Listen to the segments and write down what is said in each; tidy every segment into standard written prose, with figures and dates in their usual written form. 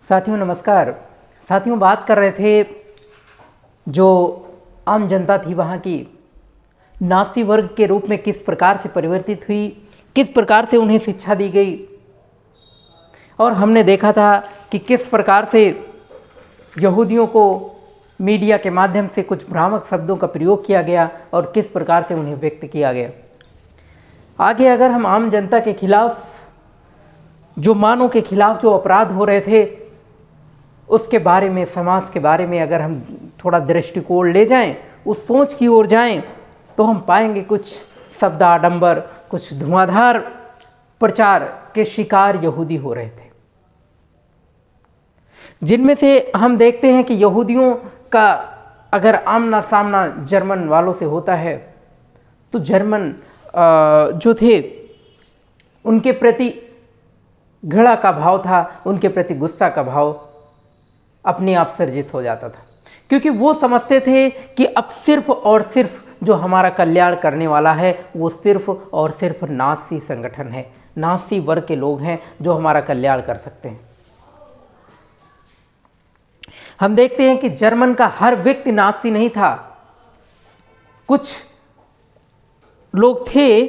साथियों नमस्कार। साथियों बात कर रहे थे जो आम जनता थी वहाँ की नास्ती वर्ग के रूप में किस प्रकार से परिवर्तित हुई, किस प्रकार से उन्हें शिक्षा दी गई, और हमने देखा था कि किस प्रकार से यहूदियों को मीडिया के माध्यम से कुछ भ्रामक शब्दों का प्रयोग किया गया और किस प्रकार से उन्हें व्यक्त किया गया। आगे अगर हम आम जनता के खिलाफ, जो मानव के खिलाफ जो अपराध हो रहे थे उसके बारे में, समाज के बारे में अगर हम थोड़ा दृष्टिकोण ले जाएं, उस सोच की ओर जाएं, तो हम पाएंगे कुछ शब्द आडंबर, कुछ धुआंधार प्रचार के शिकार यहूदी हो रहे थे, जिनमें से हम देखते हैं कि यहूदियों का अगर आमना सामना जर्मन वालों से होता है तो जर्मन जो थे उनके प्रति घृणा का भाव था, उनके प्रति गुस्सा का भाव अपने आप सर्जित हो जाता था, क्योंकि वो समझते थे कि अब सिर्फ और सिर्फ जो हमारा कल्याण करने वाला है वो सिर्फ और सिर्फ नास्ती संगठन है, नास्ती वर्ग के लोग हैं जो हमारा कल्याण कर सकते हैं। हम देखते हैं कि जर्मन का हर व्यक्ति नास्ती नहीं था। कुछ लोग थे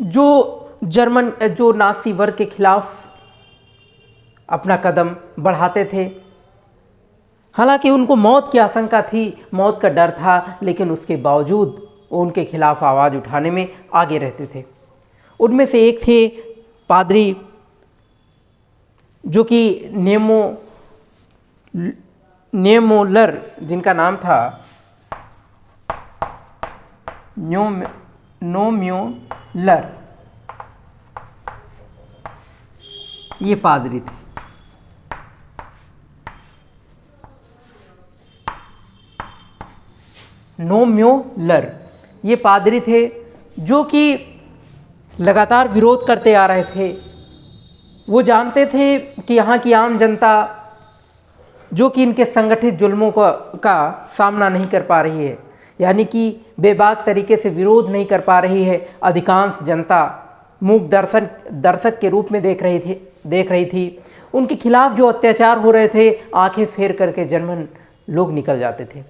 जो नास्ती वर्ग के खिलाफ अपना कदम बढ़ाते थे। हालांकि उनको मौत की आशंका थी, मौत का डर था, लेकिन उसके बावजूद वो उनके खिलाफ आवाज़ उठाने में आगे रहते थे। उनमें से एक थे पादरी जो कि नेमोलर, जिनका नाम था नोम्योलर, ये पादरी थे। नोम्योलर ये पादरी थे जो कि लगातार विरोध करते आ रहे थे। वो जानते थे कि यहाँ की आम जनता जो कि इनके संगठित जुल्मों का सामना नहीं कर पा रही है, यानी कि बेबाक तरीके से विरोध नहीं कर पा रही है, अधिकांश जनता मूक दर्शक के रूप में देख रही थी। उनके खिलाफ जो अत्याचार हो रहे थे, आंखें फेर करके जर्मन लोग निकल जाते थे।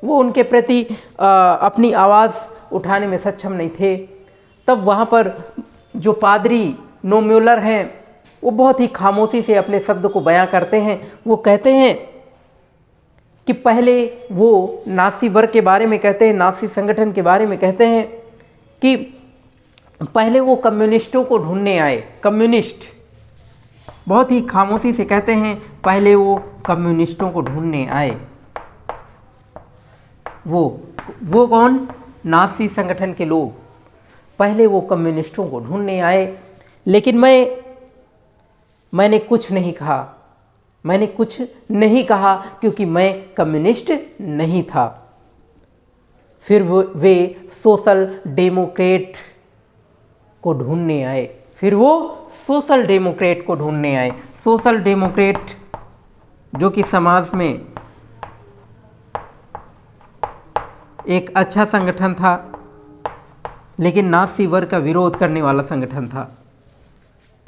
वो उनके प्रति अपनी आवाज़ उठाने में सक्षम नहीं थे। तब वहाँ पर जो पादरी नोम्योलर हैं वो बहुत ही खामोशी से अपने शब्द को बयां करते हैं। वो कहते हैं कि पहले वो नास्ती वर्ग के बारे में कहते हैं, नास्ती संगठन के बारे में कहते हैं कि पहले वो कम्युनिस्टों को ढूंढने आए। कम्युनिस्ट बहुत ही खामोशी से कहते हैं, पहले वो कम्युनिस्टों को ढूंढने आए। वो कौन? नास्ती संगठन के लोग। पहले वो कम्युनिस्टों को ढूंढने आए, लेकिन मैंने कुछ नहीं कहा। मैंने कुछ नहीं कहा क्योंकि मैं कम्युनिस्ट नहीं था। फिर वे सोशल डेमोक्रेट को ढूंढने आए। सोशल डेमोक्रेट जो कि समाज में एक अच्छा संगठन था, लेकिन नास्ती वर्ग का विरोध करने वाला संगठन था।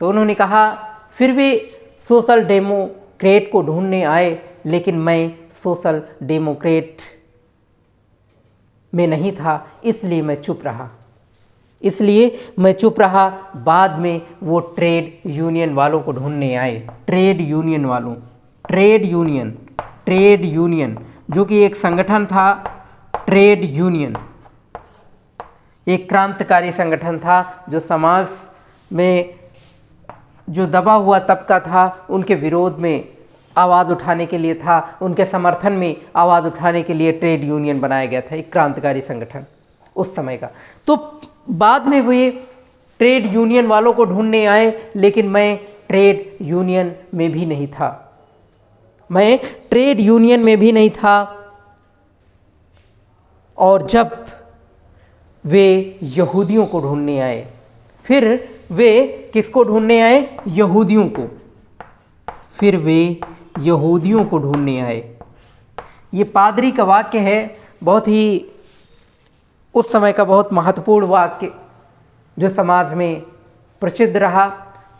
तो उन्होंने कहा, फिर वे सोशल डेमोक्रेट को ढूंढने आए, लेकिन मैं सोशल डेमोक्रेट में नहीं था, इसलिए मैं चुप रहा। बाद में वो ट्रेड यूनियन वालों को ढूंढने आए। ट्रेड यूनियन जो कि एक संगठन था। ट्रेड यूनियन एक क्रांतिकारी संगठन था जो समाज में जो दबा हुआ तबका था उनके विरोध में आवाज़ उठाने के लिए था, उनके समर्थन में आवाज़ उठाने के लिए ट्रेड यूनियन बनाया गया था, एक क्रांतिकारी संगठन उस समय का। तो बाद में वे ट्रेड यूनियन वालों को ढूंढने आए, लेकिन मैं ट्रेड यूनियन में भी नहीं था। और जब वे यहूदियों को ढूंढने आए, फिर वे किसको ढूंढने आए? यहूदियों को ढूंढने आए। ये पादरी का वाक्य है, बहुत ही उस समय का बहुत महत्वपूर्ण वाक्य जो समाज में प्रसिद्ध रहा।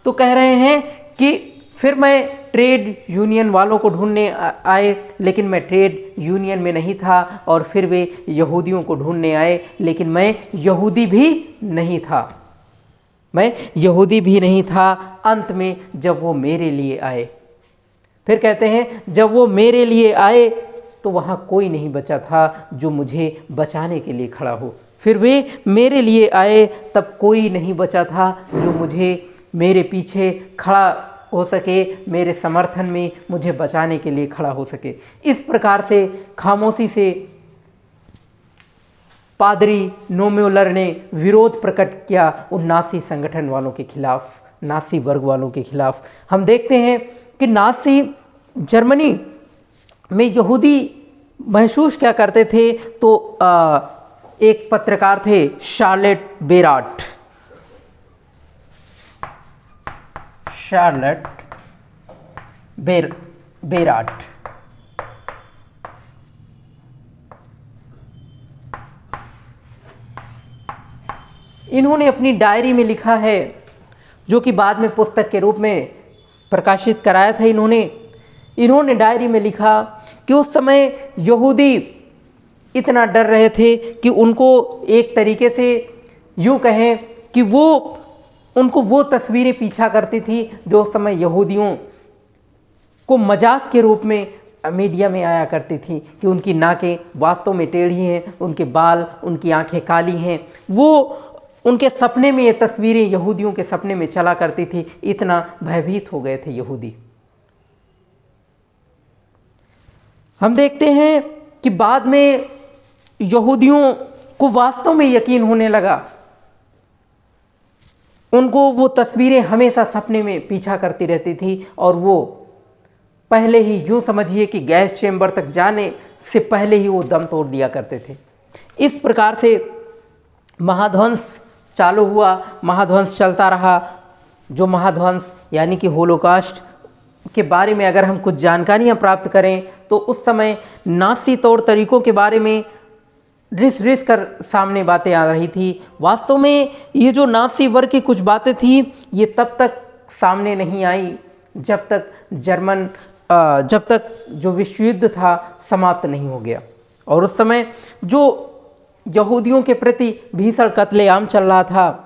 तो कह रहे हैं कि फिर मैं ट्रेड यूनियन वालों को ढूंढने आए, लेकिन मैं ट्रेड यूनियन में नहीं था। और फिर वे यहूदियों को ढूंढने आए, लेकिन मैं यहूदी भी नहीं था। मैं यहूदी भी नहीं था। अंत में जब वो मेरे लिए आए, फिर कहते हैं जब वो मेरे लिए आए तो वहाँ कोई नहीं बचा था जो मुझे बचाने के लिए खड़ा हो। फिर वे मेरे लिए आए, तब कोई नहीं बचा था जो मुझे मेरे पीछे खड़ा हो सके, मेरे समर्थन में मुझे बचाने के लिए खड़ा हो सके। इस प्रकार से खामोशी से पादरी नोमुलर ने विरोध प्रकट किया उन नासी संगठन वालों के खिलाफ, नासी वर्ग वालों के खिलाफ। हम देखते हैं कि नासी जर्मनी में यहूदी महसूस क्या करते थे। तो एक पत्रकार थे शार्लेट बेराट, शार्लेट बेराट। इन्होंने अपनी डायरी में लिखा है, जो कि बाद में पुस्तक के रूप में प्रकाशित कराया था इन्होंने डायरी में लिखा कि उस समय यहूदी इतना डर रहे थे कि उनको एक तरीके से यूँ कहें कि उनको वो तस्वीरें पीछा करती थी जो उस समय यहूदियों को मजाक के रूप में मीडिया में आया करती थी, कि उनकी नाकें वास्तव में टेढ़ी हैं, उनके बाल, उनकी आंखें काली हैं। वो उनके सपने में ये तस्वीरें यहूदियों के सपने में चला करती थी। इतना भयभीत हो गए थे यहूदी। हम देखते हैं कि बाद में यहूदियों को वास्तव में यकीन होने लगा। उनको वो तस्वीरें हमेशा सपने में पीछा करती रहती थी, और वो पहले ही यूँ समझिए कि गैस चेंबर तक जाने से पहले ही वो दम तोड़ दिया करते थे। इस प्रकार से महाध्वंस चालू हुआ, महाध्वंस चलता रहा। जो महाध्वंस यानी कि होलोकास्ट के बारे में अगर हम कुछ जानकारियाँ प्राप्त करें तो उस समय नासी तौर तरीक़ों के बारे में रिस कर सामने बातें आ रही थी। वास्तव में ये जो नासी वर्ग की कुछ बातें थी, ये तब तक सामने नहीं आई जब तक जो विश्व युद्ध था समाप्त नहीं हो गया। और उस समय जो यहूदियों के प्रति भीषण कत्लेआम चल रहा था,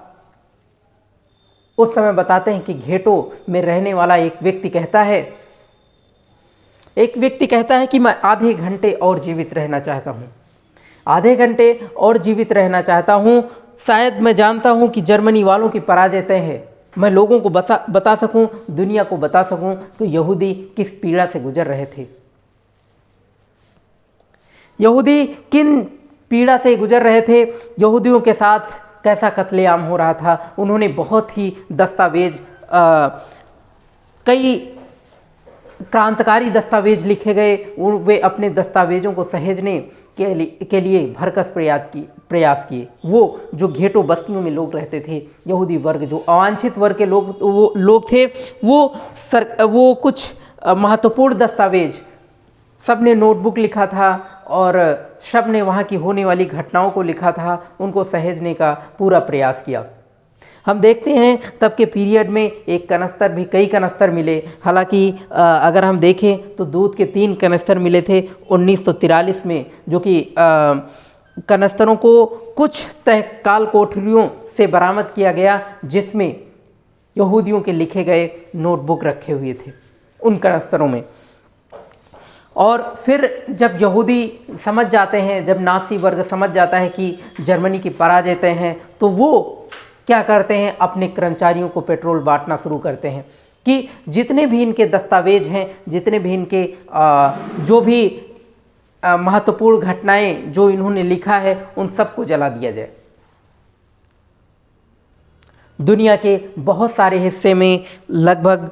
उस समय बताते हैं कि घेटो में रहने वाला एक व्यक्ति कहता है कि मैं आधे घंटे और जीवित रहना चाहता हूँ, आधे घंटे और जीवित रहना चाहता हूँ। शायद मैं जानता हूँ कि जर्मनी वालों की पराजय तय है। मैं लोगों को बता सकूँ, दुनिया को बता सकूँ कि यहूदी किस पीड़ा से गुजर रहे थे, यहूदी किन पीड़ा से गुजर रहे थे, यहूदियों के साथ कैसा कत्लेआम हो रहा था। उन्होंने बहुत ही दस्तावेज, कई क्रांतिकारी दस्तावेज लिखे गए। वे अपने दस्तावेजों को सहेजने के लिए भरकस प्रयास किए। वो जो घेटो बस्तियों में लोग रहते थे, यहूदी वर्ग, जो अवांछित वर्ग के लोग थे, वो कुछ महत्वपूर्ण दस्तावेज सबने नोटबुक लिखा था, और सब ने वहाँ की होने वाली घटनाओं को लिखा था, उनको सहेजने का पूरा प्रयास किया। हम देखते हैं तब के पीरियड में एक कनस्तर भी, कई कनस्तर मिले। हालांकि अगर हम देखें तो दूध के 3 कनस्तर मिले थे 1943 में, जो कि कनस्तरों को कुछ तहकाल कोठरियों से बरामद किया गया, जिसमें यहूदियों के लिखे गए नोटबुक रखे हुए थे उन कनस्तरों में। और फिर जब यहूदी समझ जाते हैं, जब नासी वर्ग समझ जाता है कि जर्मनी की पराजय तय है, तो वो क्या करते हैं, अपने कर्मचारियों को पेट्रोल बांटना शुरू करते हैं कि जितने भी इनके दस्तावेज हैं, जितने भी इनके जो भी महत्वपूर्ण घटनाएं जो इन्होंने लिखा है, उन सबको जला दिया जाए। दुनिया के बहुत सारे हिस्से में लगभग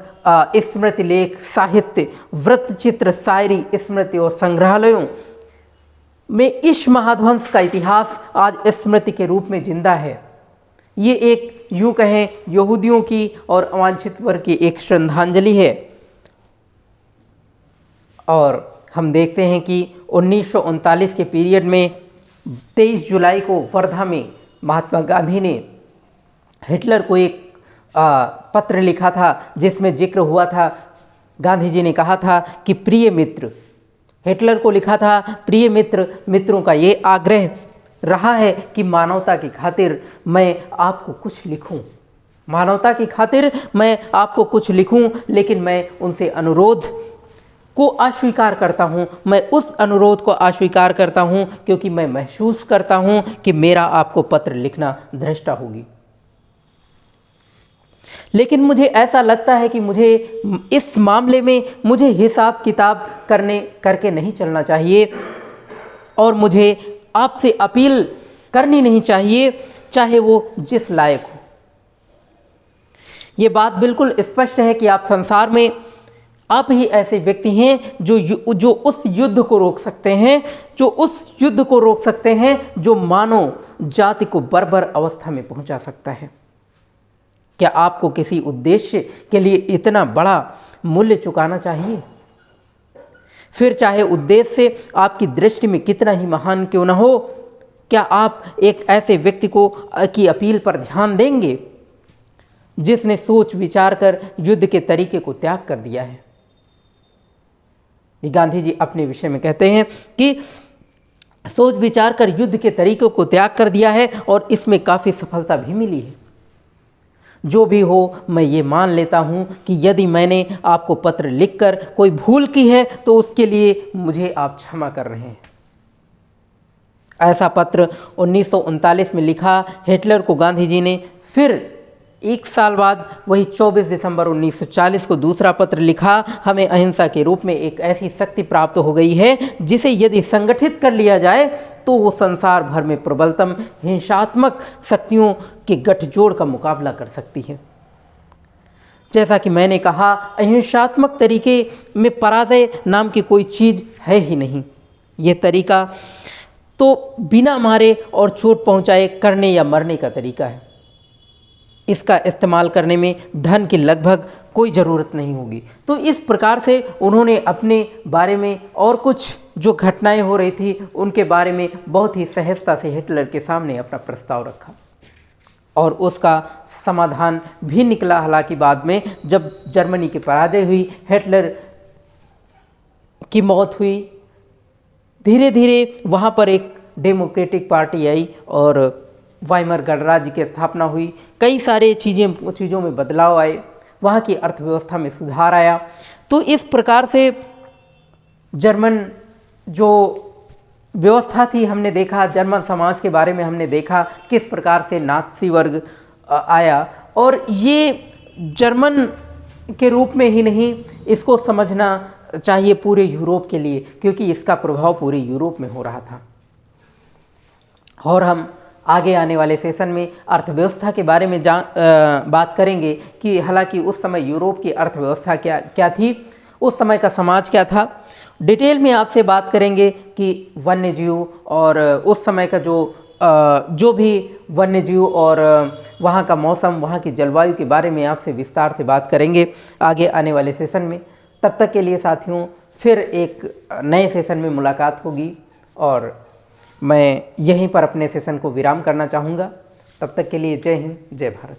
स्मृति लेख, साहित्य, वृत्तचित्र, शायरी, स्मृति और संग्रहालयों में इस महाध्वंस का इतिहास आज स्मृति के रूप में जिंदा है। ये एक यूँ कहें यहूदियों की और अवांछित वर्ग की एक श्रद्धांजलि है। और हम देखते हैं कि 1939 के पीरियड में 23 जुलाई को वर्धा में महात्मा गांधी ने हिटलर को एक पत्र लिखा था, जिसमें जिक्र हुआ था गांधी जी ने कहा था कि प्रिय मित्र, हिटलर को लिखा था, प्रिय मित्र, मित्रों का ये आग्रह रहा है कि मानवता की खातिर मैं आपको कुछ लिखूं, मानवता की खातिर मैं आपको कुछ लिखूं, लेकिन मैं उनसे अनुरोध को अस्वीकार करता हूं। मैं उस अनुरोध को अस्वीकार करता हूं क्योंकि मैं महसूस करता हूं कि मेरा आपको पत्र लिखना धृष्टा होगी। लेकिन मुझे ऐसा लगता है कि मुझे इस मामले में मुझे हिसाब किताब करके नहीं चलना चाहिए और मुझे आपसे अपील करनी नहीं चाहिए, चाहे वो जिस लायक हो। ये बात बिल्कुल स्पष्ट है कि आप संसार में आप ही ऐसे व्यक्ति हैं जो उस युद्ध को रोक सकते हैं, जो उस युद्ध को रोक सकते हैं जो मानव जाति को बर्बर अवस्था में पहुंचा सकता है। क्या आपको किसी उद्देश्य के लिए इतना बड़ा मूल्य चुकाना चाहिए? फिर चाहे उद्देश्य आपकी दृष्टि में कितना ही महान क्यों न हो, क्या आप एक ऐसे व्यक्ति की अपील पर ध्यान देंगे जिसने सोच विचार कर युद्ध के तरीके को त्याग कर दिया है? गांधी जी अपने विषय में कहते हैं कि सोच विचार कर युद्ध के तरीकों को त्याग कर दिया है और इसमें काफ़ी सफलता भी मिली है। जो भी हो, मैं ये मान लेता हूँ कि यदि मैंने आपको पत्र लिखकर कोई भूल की है तो उसके लिए मुझे आप क्षमा कर रहे हैं। ऐसा पत्र 1939 में लिखा हिटलर को गांधी जी ने। फिर एक साल बाद वही 24 दिसंबर 1940 को दूसरा पत्र लिखा। हमें अहिंसा के रूप में एक ऐसी शक्ति प्राप्त हो गई है जिसे यदि संगठित कर लिया जाए तो वो संसार भर में प्रबलतम हिंसात्मक शक्तियों के गठजोड़ का मुकाबला कर सकती है। जैसा कि मैंने कहा, अहिंसात्मक तरीके में पराजय नाम की कोई चीज़ है ही नहीं। ये तरीका तो बिना मारे और चोट पहुंचाए करने या मरने का तरीका है। इसका इस्तेमाल करने में धन की लगभग कोई ज़रूरत नहीं होगी। तो इस प्रकार से उन्होंने अपने बारे में और कुछ जो घटनाएं हो रही थी उनके बारे में बहुत ही सहजता से हिटलर के सामने अपना प्रस्ताव रखा और उसका समाधान भी निकला। हालांकि बाद में जब जर्मनी की पराजय हुई, हिटलर की मौत हुई, धीरे धीरे वहाँ पर एक डेमोक्रेटिक पार्टी आई और वाइमर गणराज्य की स्थापना हुई। कई सारे चीज़ों में बदलाव आए, वहाँ की अर्थव्यवस्था में सुधार आया। तो इस प्रकार से जर्मन जो व्यवस्था थी, हमने देखा जर्मन समाज के बारे में, हमने देखा किस प्रकार से नाज़ी वर्ग आया। और ये जर्मन के रूप में ही नहीं, इसको समझना चाहिए पूरे यूरोप के लिए, क्योंकि इसका प्रभाव पूरे यूरोप में हो रहा था। और हम आगे आने वाले सेशन में अर्थव्यवस्था के बारे में बात करेंगे कि हालांकि उस समय यूरोप की अर्थव्यवस्था क्या थी, उस समय का समाज क्या था। डिटेल में आपसे बात करेंगे कि वन्यजीव और उस समय का जो भी वन्यजीव और वहाँ का मौसम, वहाँ की जलवायु के बारे में आपसे विस्तार से बात करेंगे आगे आने वाले सेशन में। तब तक के लिए साथियों, फिर एक नए सेशन में मुलाकात होगी और मैं यहीं पर अपने सेशन को विराम करना चाहूँगा। तब तक के लिए जय हिंद, जय भारत।